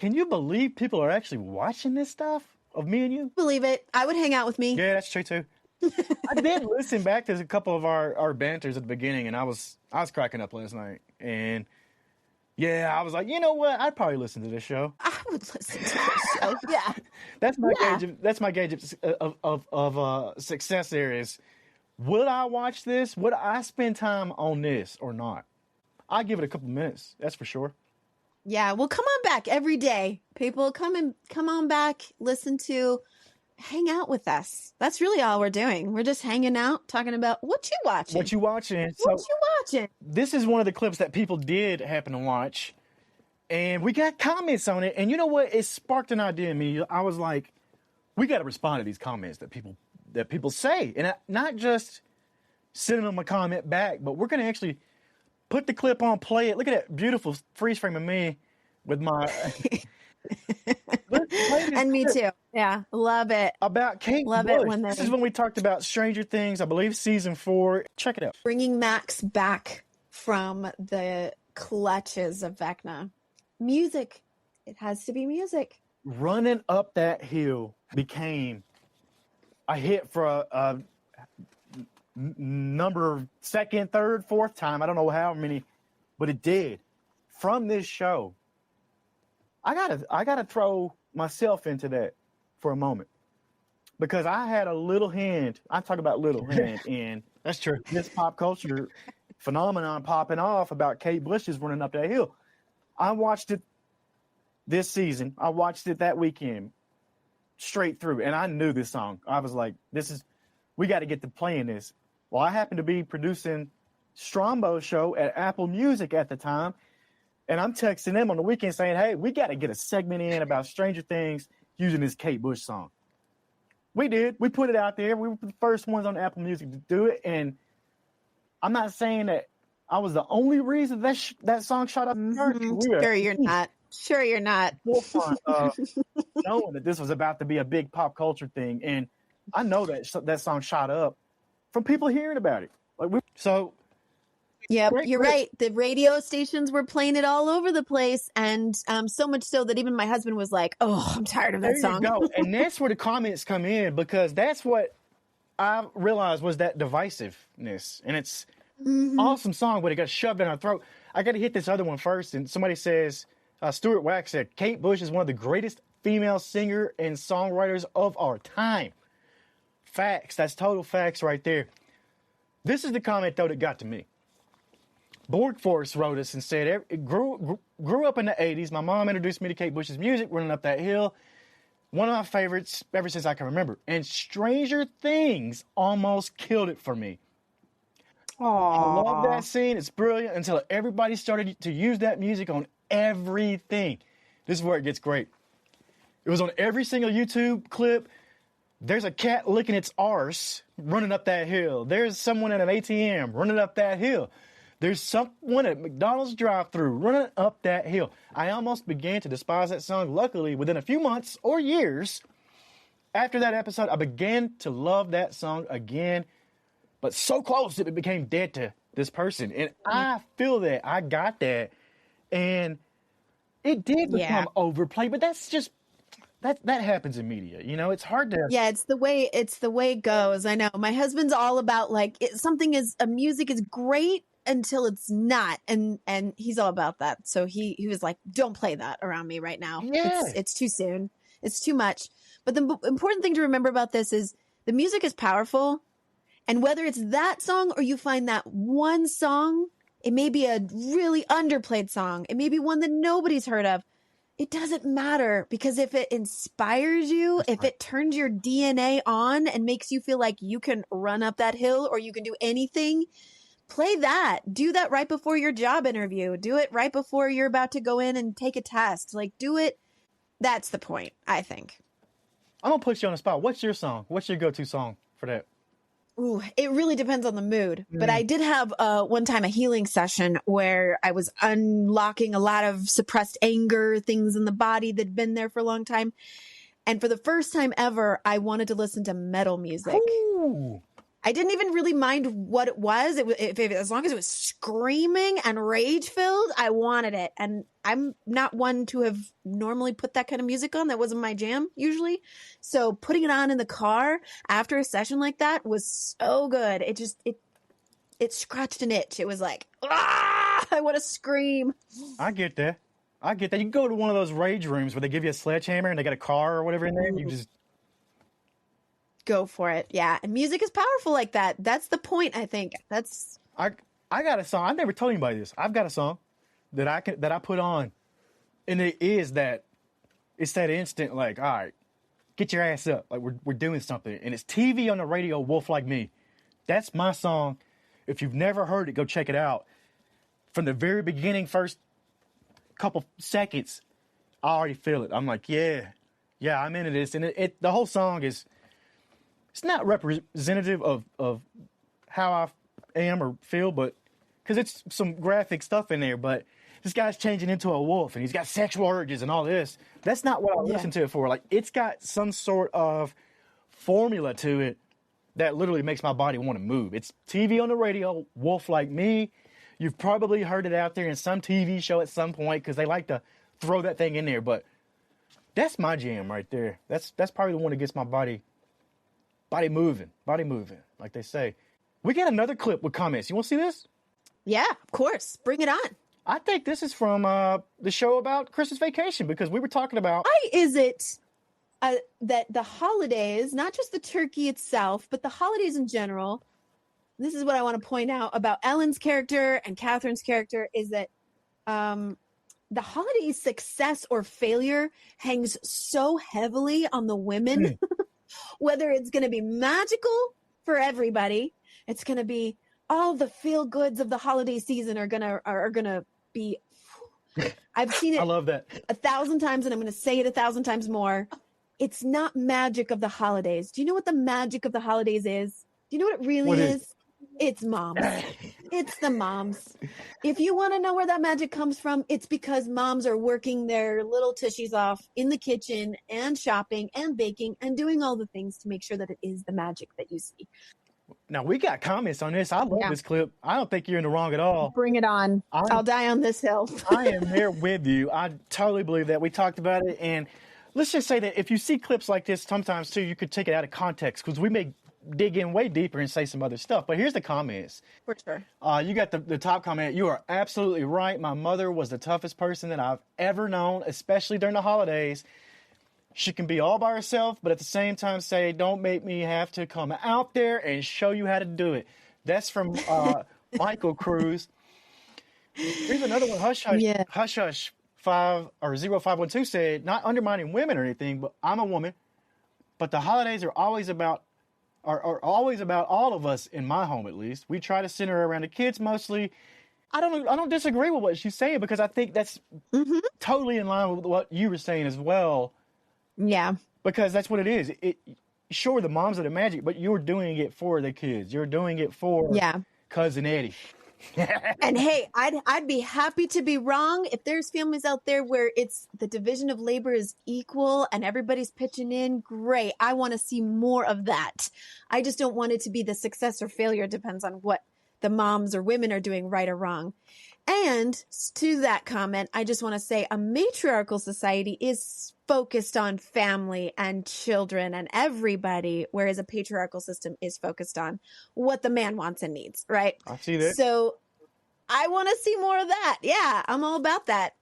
Can you believe people are actually watching this stuff of me and you? Believe it. I would hang out with me. Yeah, that's true too. I did listen back to a couple of our banters at the beginning, and I was cracking up last night. And yeah, I was like, you know what? I'd probably listen to this show. I would listen to this show. Yeah. That's my gauge of success there is, would I watch this? Would I spend time on this or not? I'd give it a couple minutes. That's for sure. Yeah. Well, come on back every day. People come on back, hang out with us. That's really all we're doing. We're just hanging out, talking about what you watching. What you watching. This is one of the clips that people did happen to watch. And we got comments on it. And you know what? It sparked an idea in me. I was like, we got to respond to these comments that people say. And not just sending them a comment back, but we're going to actually put the clip on, play it. Look at that beautiful freeze frame of me with my... And me too. Yeah, love it. About Kate Love Bush. it when This is when we talked about Stranger Things, I believe season 4. Check it out. Bringing Max back from the clutches of Vecna. Music. It has to be music. Running Up That Hill became a hit for a number second, third, fourth time. I don't know how many, but it did. From this show, I gotta throw myself into that for a moment, because I had a little hand. I talk about little hand in That's true. this pop culture phenomenon popping off about Kate Bush's Running Up That Hill. I watched it this season. I watched it that weekend straight through, and I knew this song. I was like, we got to get to playing this. Well, I happened to be producing Strombo's show at Apple Music at the time, and I'm texting them on the weekend saying, hey, we got to get a segment in about Stranger Things using this Kate Bush song. We did. We put it out there. We were the first ones on Apple Music to do it, and I'm not saying that I was the only reason that song shot up. Sure you're not. Sure you're not. Forefront of knowing that this was about to be a big pop culture thing, and I know that song shot up from people hearing about it. Yep, you're right. The radio stations were playing it all over the place, and so much so that even my husband was like, "Oh, I'm tired of that song." There you go. And that's where the comments come in, because that's what I realized was that divisiveness, and it's awesome song, but it got shoved down our throat. I got to hit this other one first, and somebody says, Stuart Wax said, Kate Bush is one of the greatest female singer and songwriters of our time. Facts. That's total facts right there. This is the comment, though, that got to me. Borgforce wrote us and said, grew up in the 80s. My mom introduced me to Kate Bush's music, Running Up That Hill. One of my favorites ever since I can remember. And Stranger Things almost killed it for me. Aww. I love that scene. It's brilliant until everybody started to use that music on everything. This is where it gets great. It was on every single YouTube clip. There's a cat licking its arse running up that hill. There's someone at an ATM running up that hill. There's someone at McDonald's drive-thru running up that hill. I almost began to despise that song. Luckily, within a few months or years after that episode, I began to love that song again, but so close that it became dead to this person. And I feel that. I got that. And it did become overplayed, but that's just, that happens in media. You know, it's hard to. Yeah, it's the way it goes. I know. My husband's all about music is great until it's not, and he's all about that. So he was like, don't play that around me right now. Yeah. It's too soon. It's too much. But the important thing to remember about this is the music is powerful, and whether it's that song or you find that one song, it may be a really underplayed song, it may be one that nobody's heard of. It doesn't matter, because if it inspires you, if it turns your DNA on and makes you feel like you can run up that hill or you can do anything, play that. Do that right before your job interview. Do it right before you're about to go in and take a test. Like, do it. That's the point, I think. I'm going to put you on the spot. What's your song? What's your go-to song for that? Ooh, it really depends on the mood. But I did have one time a healing session where I was unlocking a lot of suppressed anger, things in the body that'd been there for a long time. And for the first time ever, I wanted to listen to metal music. Ooh. I didn't even really mind what it was. As long as it was screaming and rage filled, I wanted it. And I'm not one to have normally put that kind of music on. That wasn't my jam usually. So putting it on in the car after a session like that was so good. It scratched an itch. It was like, I want to scream. I get that. You can go to one of those rage rooms where they give you a sledgehammer and they got a car or whatever in there. And you just go for it. Yeah. And music is powerful like that. That's the point, I think. I got a song. I've never told anybody this. I've got a song that I put on, and it's that instant, like, all right, get your ass up. Like we're doing something. And it's TV on the radio, Wolf Like Me. That's my song. If you've never heard it, go check it out. From the very beginning, first couple seconds, I already feel it. I'm like, yeah, I'm into this. And the whole song it's not representative of how I am or feel, but because it's some graphic stuff in there, but this guy's changing into a wolf and he's got sexual urges and all this. That's not what I listen to it for. Like, it's got some sort of formula to it that literally makes my body want to move. It's TV on the radio, Wolf Like Me. You've probably heard it out there in some TV show at some point because they like to throw that thing in there. But that's my jam right there. That's probably the one that gets my body moving, like they say. We got another clip with comments. You want to see this? Yeah, of course. Bring it on. I think this is from the show about Christmas Vacation because we were talking about... Why is it that the holidays, not just the turkey itself, but the holidays in general, this is what I want to point out about Ellen's character and Catherine's character, is that the holiday success or failure hangs so heavily on the women, whether it's going to be magical for everybody, it's going to be all the feel goods of the holiday season are gonna be. I've seen it. I love that 1,000 times, and I'm going to say it 1,000 times more. It's not magic of the holidays. Do you know what the magic of the holidays is? Do you know what it really is? It's moms. It's the moms. If you want to know where that magic comes from, it's because moms are working their little tushies off in the kitchen and shopping and baking and doing all the things to make sure that it is the magic that you see. Now, we got comments on this. I love this clip. I don't think you're in the wrong at all. Bring it on. I'll die on this hill. I am there with you. I totally believe that. We talked about it. And let's just say that if you see clips like this, sometimes, too, you could take it out of context because we may dig in way deeper and say some other stuff. But here's the comments. For sure. You got the top comment. You are absolutely right. My mother was the toughest person that I've ever known, especially during the holidays. She can be all by herself, but at the same time say, don't make me have to come out there and show you how to do it. That's from Michael Cruz. Here's another one. Hush Hush 0512 said, not undermining women or anything, but I'm a woman. But the holidays are always about all of us in my home, at least. We try to center around the kids mostly. I don't disagree with what she's saying because I think that's totally in line with what you were saying as well. Yeah. Because that's what it is. Sure, the moms are the magic, but you're doing it for the kids. You're doing it for Cousin Eddie. And hey, I'd be happy to be wrong. If there's families out there where it's the division of labor is equal and everybody's pitching in, great. I want to see more of that. I just don't want it to be the success or failure. It depends on what the moms or women are doing right or wrong. And to that comment, I just want to say a matriarchal society is focused on family and children and everybody, whereas a patriarchal system is focused on what the man wants and needs, right? I see that. So I want to see more of that. Yeah, I'm all about that.